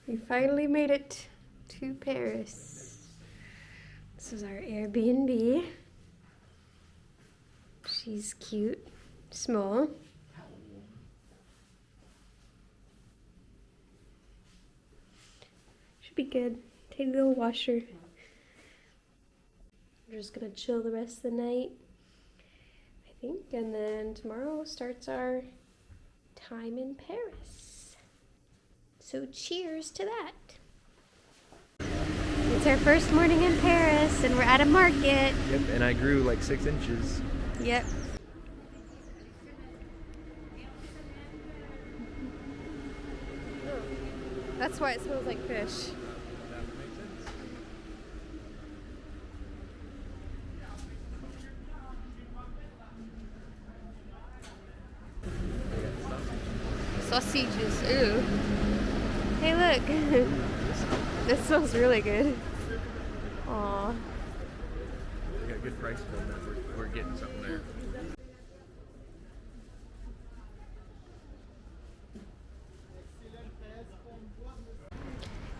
We finally made it to Paris. This is our Airbnb. She's cute, small. Should be good. Take a little washer. We're just gonna chill the rest of the night, I think, and then tomorrow starts our time in Paris. So cheers to that. It's our first morning in Paris and we're at a market. Yep, and I grew like 6 inches. Yep. That's why it smells like fish. That would make sense. Sausages, ooh. Hey look, this smells really good. Aww. We got good prices on that. We're getting something there.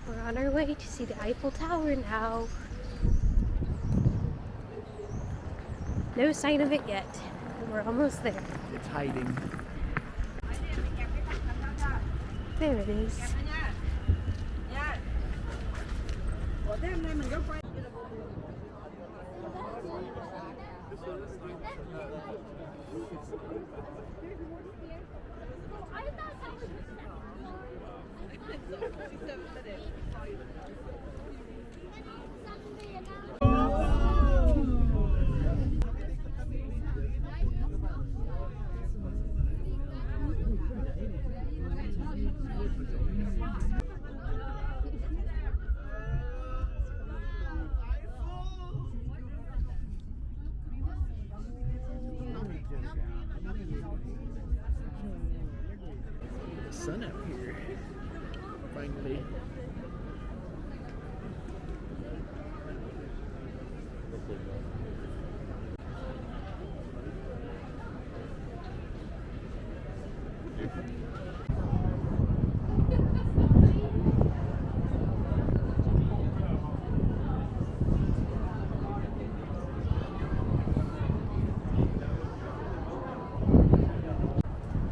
We're on our way to see the Eiffel Tower now. No sign of it yet. We're almost there. It's hiding. There it is. The sun out here. Finally.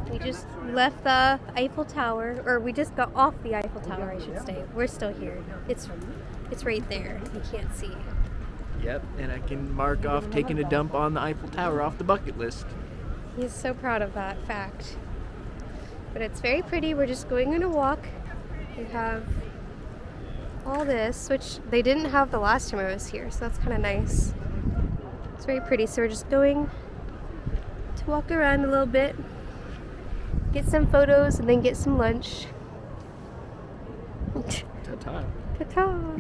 We just left the Eiffel Tower, or we just got off the Eiffel Tower, I should say. We're still here. It's right there. You can't see. Yep, and I can mark off taking a dump on the Eiffel Tower off the bucket list. He's so proud of that fact. But it's very pretty. We're just going on a walk. We have all this, which they didn't have the last time I was here, so that's kind of nice. It's very pretty, so we're just going to walk around a little bit, get some photos, and then get some lunch. Ta-ta. Ta-ta!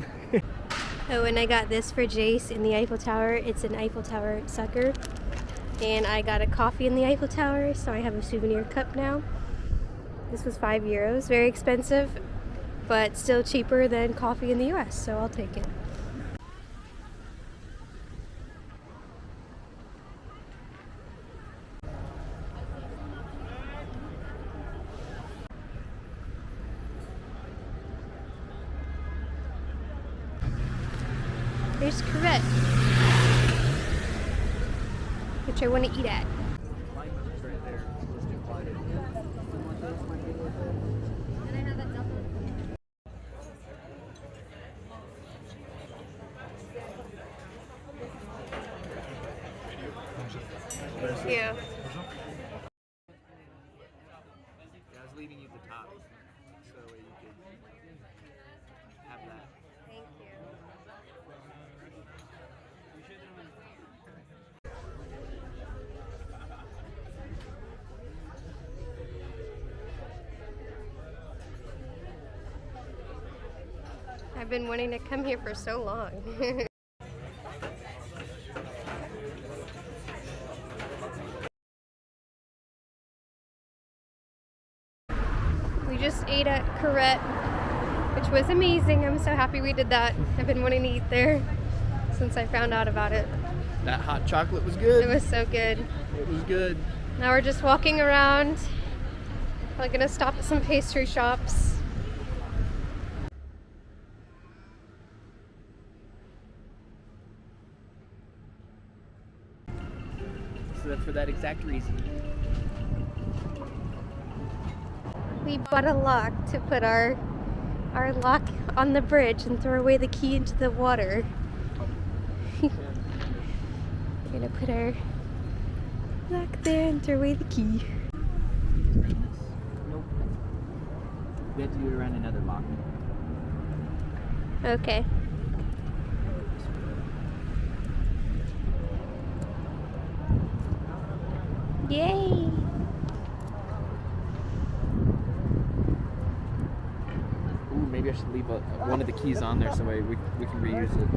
Oh, and I got this for Jace in the Eiffel Tower. It's an Eiffel Tower sucker. And I got a coffee in the Eiffel Tower, so I have a souvenir cup now. This was €5. Very expensive, but still cheaper than coffee in the US, so I'll take it. There's Crevette, which I want to eat at. Yeah. I was leaving you the top, so you could have that. Thank you. I've been wanting to come here for so long. We just ate at Crevette, which was amazing. I'm so happy we did that. I've been wanting to eat there since I found out about it. That hot chocolate was good. It was so good. It was good. Now we're just walking around. We're gonna stop at some pastry shops. that exact reason. We bought a lock to put our lock on the bridge and throw away the key into the water. We're gonna put our lock there and throw away the key. Nope. We have to do it around another lock. Okay. Yay! Ooh, maybe I should leave one of the keys on there so we can reuse it.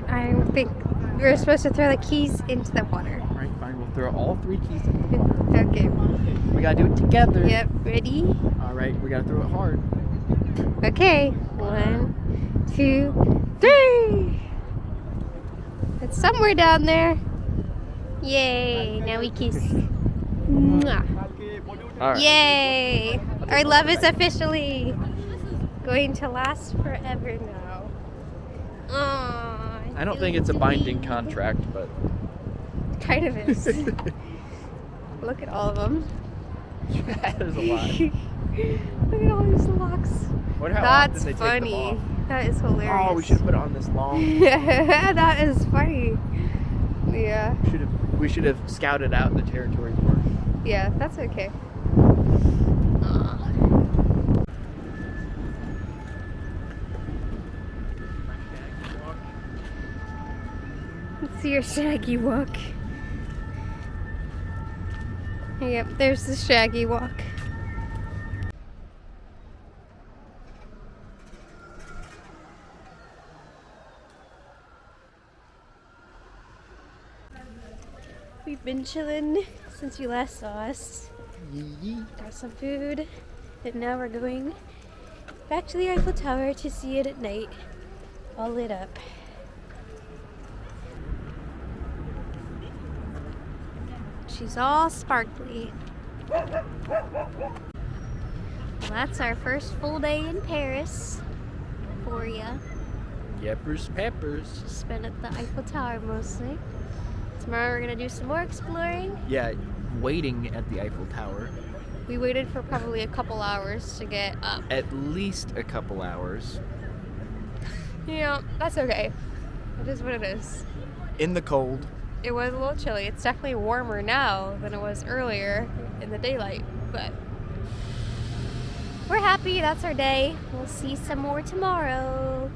I think we're supposed to throw the keys into the water. Alright, fine. We'll throw all 3 keys into the water. Okay. We gotta do it together. Yep, ready? Alright, we gotta throw it hard. Okay. 1, 2, 3! It's somewhere down there. Yay! Now we kiss. Mwah. Alright. Yay! Our love is officially going to last forever now. Aww, I don't think it's a binding contract, but kind of is. Look at all of them. there's a lot. Look at all these locks. Wonder how That's often they funny. take them off. That is hilarious. Oh, we should have put it on this long. That is funny. Yeah. We should have scouted out the territory more. Yeah, that's okay. Aw. Let's see your shaggy walk. Yep, there's the shaggy walk. We've been chilling since you last saw us. Got some food, and now we're going back to the Eiffel Tower to see it at night, all lit up. She's all sparkly. Well, that's our first full day in Paris for ya. Yeppers peppers. Spent at the Eiffel Tower mostly. Tomorrow we're gonna do some more exploring. Yeah, waiting at the Eiffel Tower. We waited for probably a couple hours to get up. At least a couple hours. Yeah, that's okay. It is what it is. In the cold. It was a little chilly. It's definitely warmer now than it was earlier in the daylight, but we're happy. That's our day. We'll see some more tomorrow.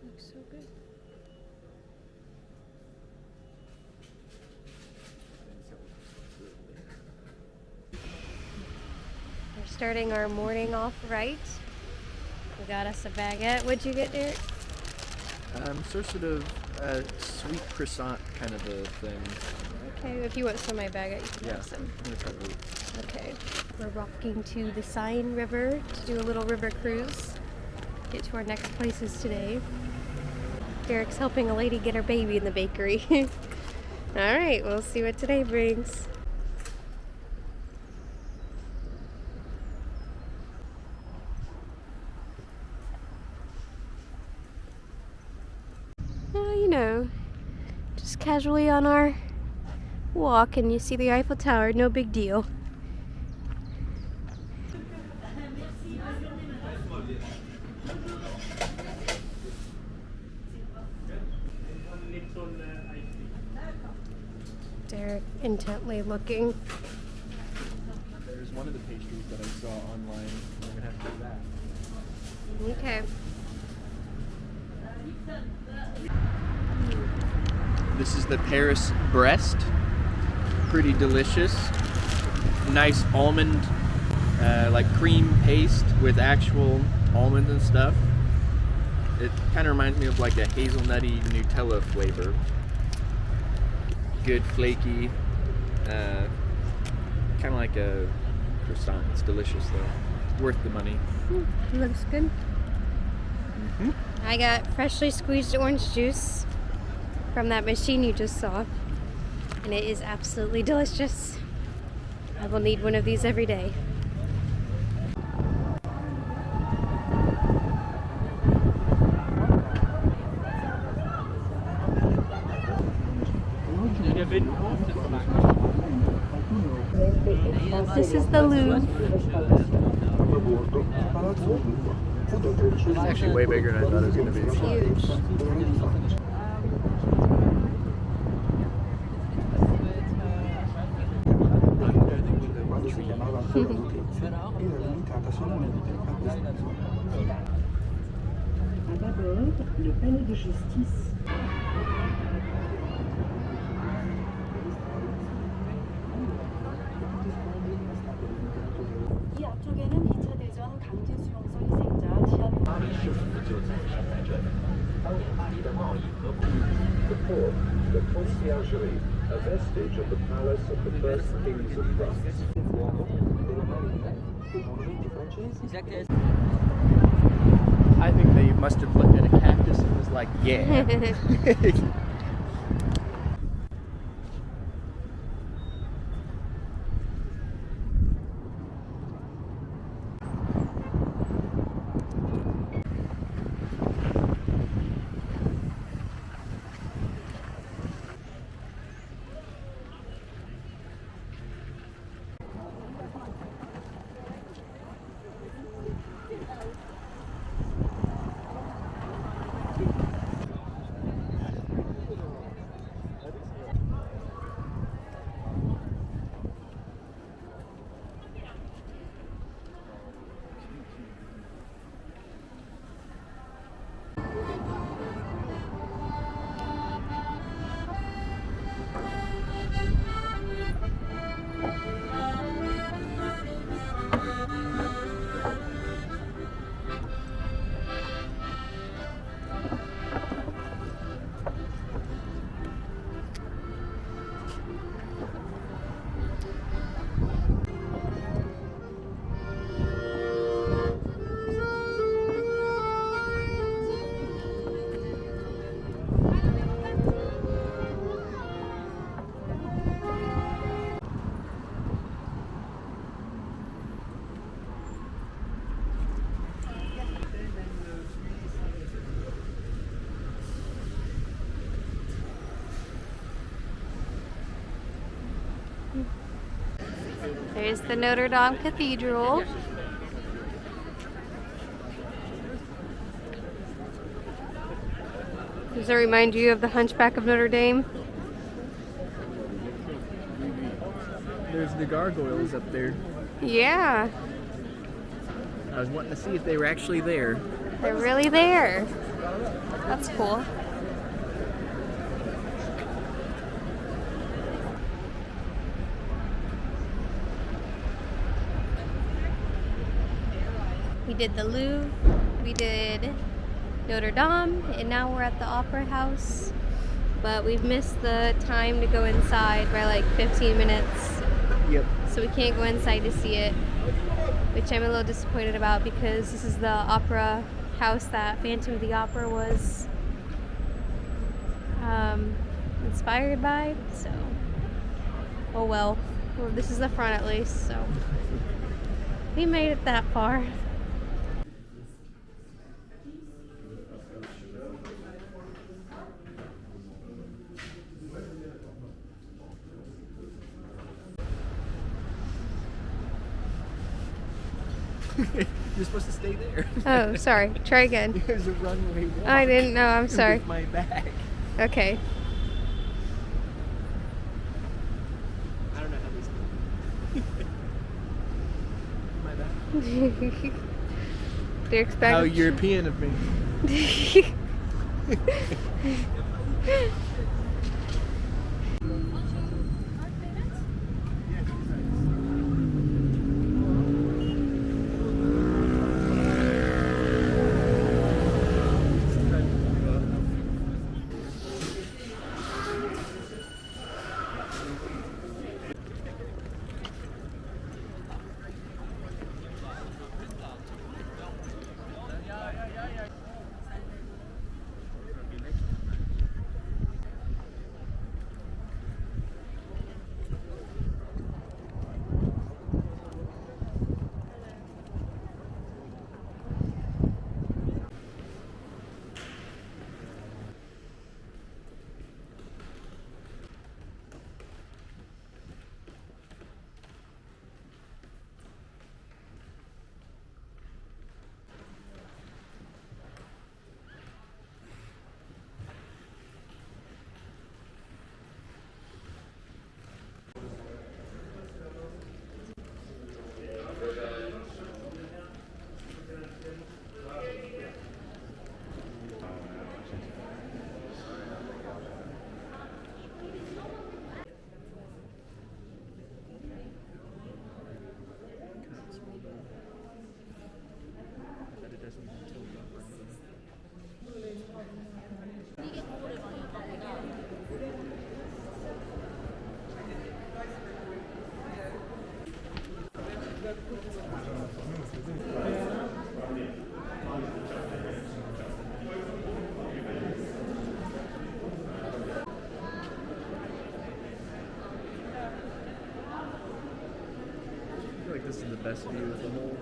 Looks so good. We're starting our morning off right. We got us a baguette. What'd you get, Derek? Sort of a sweet croissant kind of a thing. Okay, if you want some of my baguette, you can Yeah, have some. I'm gonna try both. Okay, we're walking to the Seine River to do a little river cruise. Get to our next places today. Derek's helping a lady get her baby in the bakery. All right, we'll see what today brings. Well, you know, just casually on our walk and you see the Eiffel Tower, no big deal. Derek intently looking. There's one of the pastries that I saw online. I'm gonna have to do that. Okay. This is the Paris breast. Pretty delicious. Nice almond, like cream paste with actual almonds and stuff. It kind of reminds me of like a hazelnutty Nutella flavor. Good flaky, kind of like a croissant. It's delicious though. Worth the money. Looks good. I got freshly squeezed orange juice from that machine you just saw, and it is absolutely delicious. I will need one of these every day. This is the Louvre. It's actually way bigger than I thought it was going to be. It's huge. Le palais de justice. 이 앞쪽에는 2차 대전 강제 수용소 희생자 지하병. The conciergerie, a vestige of the Palace of the First Kings of France. I think they must have looked at a cactus and was like, yeah. There's the Notre Dame Cathedral. Does it remind you of the Hunchback of Notre Dame? There's the gargoyles up there. Yeah, I was wanting to see if they were actually there. they're really there. That's cool. We did the Louvre, we did Notre Dame, and now we're at the Opera House. But we've missed the time to go inside by like 15 minutes. Yep. So we can't go inside to see it, which I'm a little disappointed about because this is the opera house that Phantom of the Opera was inspired by. So, oh well. Well, this is the front at least, so we made it that far. You're supposed to stay there. Oh, sorry. Try again. There's a runway walk. I didn't know. I'm sorry. With my bag. Okay. I don't know how these my bad. Do you expect? How European of me. I feel like this is the best view of the whole.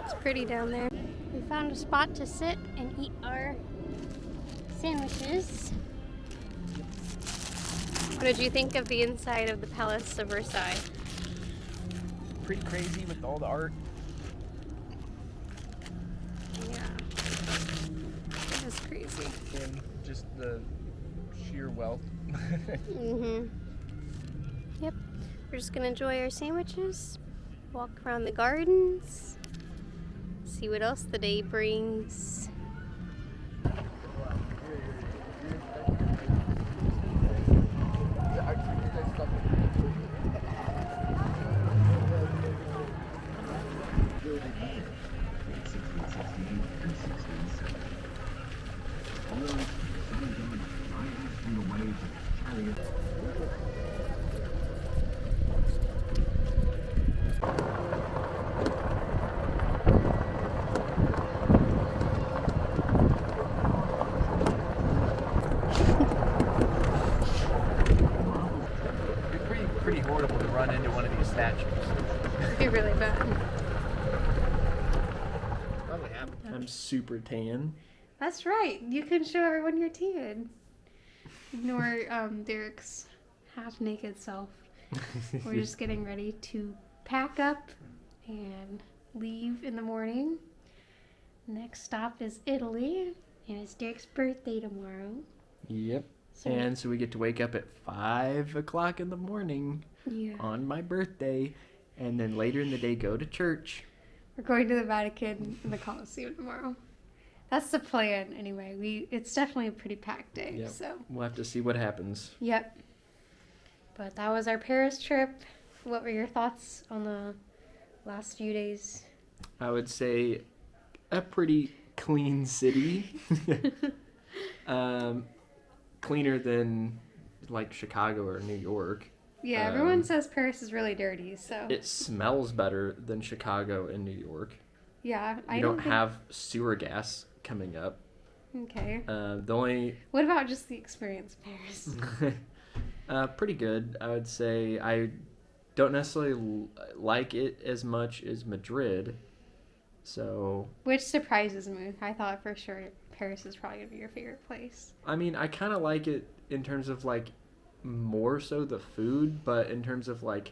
It's pretty down there. We found a spot to sit and eat our sandwiches. What did you think of the inside of the Palace of Versailles? Pretty crazy with all the art. Yeah. It is crazy. And just the sheer wealth. Mm-hmm. Yep. We're just gonna enjoy our sandwiches, walk around the gardens, see what else the day brings. Pretty horrible to run into one of these statues. It'd be really bad. I'm super tan. That's right. You can show everyone your tan. Ignore Derek's half-naked self. We're just getting ready to pack up and leave in the morning. Next stop is Italy, and it's Derek's birthday tomorrow. Yep. So And so we get to wake up at 5 o'clock in the morning yeah, on my birthday, and then later in the day go to church. we're going to the Vatican and the Colosseum tomorrow. That's the plan, anyway. It's definitely a pretty packed day. Yep. So We'll have to see what happens. yep. But that was our Paris trip. What were your thoughts on the last few days? I would say a pretty clean city. Cleaner than like Chicago or New York. Yeah, everyone says Paris is really dirty, so It smells better than Chicago and New York. yeah, You don't have sewer gas coming up. Okay. The only What about just the experience of Paris? pretty good. I would say I don't necessarily like it as much as Madrid. So, Which surprises me. I thought for sure Paris is probably gonna be your favorite place. I mean, I kind of like it in terms of like more so the food, but in terms of like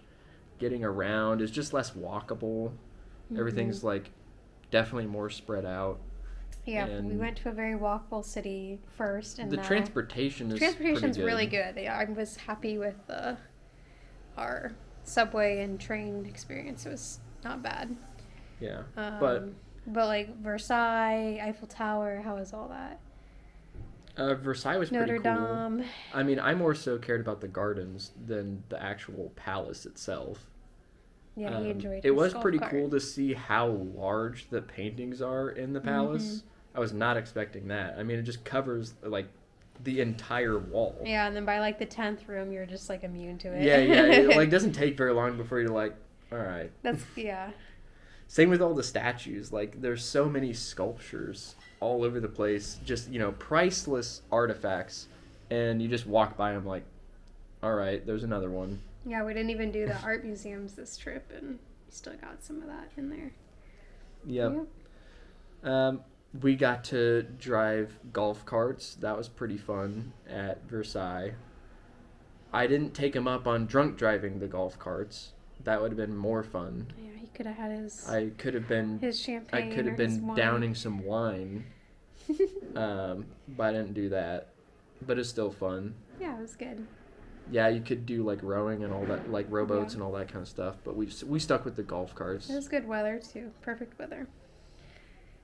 getting around, it's just less walkable. Everything's like definitely more spread out. Yeah, we And went to a very walkable city first, and the transportation's pretty really good. Yeah, I was happy with our subway and train experience. It was not bad. Yeah, But like Versailles, Eiffel Tower, how was all that? Versailles was Notre pretty cool. Dame. I mean, I more so cared about the gardens than the actual palace itself. Yeah, he enjoyed It his was golf pretty cart. cool to see how large the paintings are in the palace. I was not expecting that. I mean, it just covers like the entire wall. Yeah, and then by like the 10th room, you're just like immune to it. Yeah. It like doesn't take very long before you're like, all right. That's yeah. Same with all the statues. Like, there's so many sculptures all over the place. Just, priceless artifacts. And you just walk by them like, all right, there's another one. Yeah, we didn't even do the art museums this trip, and we still got some of that in there. Yep. We got to drive golf carts. That was pretty fun at Versailles. I didn't take him up on drunk driving the golf carts. That would have been more fun. Yeah, he could have had his I could have been champagne. I could have or his been wine. downing some wine. But I didn't do that. But it's still fun. Yeah, it was good. Yeah, you could do like rowing and all that, like rowboats and all that kind of stuff. But we stuck with the golf carts. It was good weather too. Perfect weather.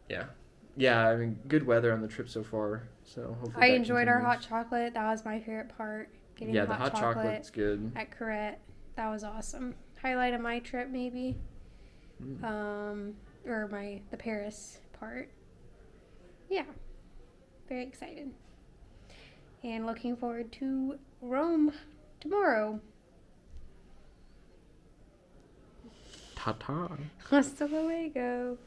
Yeah. Yeah, I mean, good weather on the trip so far. So hopefully I that enjoyed our hot continues. chocolate. That was my favorite part. Getting Yeah, the hot chocolate's good. at Corette. That was awesome. Highlight of my trip, maybe. Or the Paris part. Yeah, very excited. And looking forward to Rome tomorrow. Ta-ta. Hasta luego.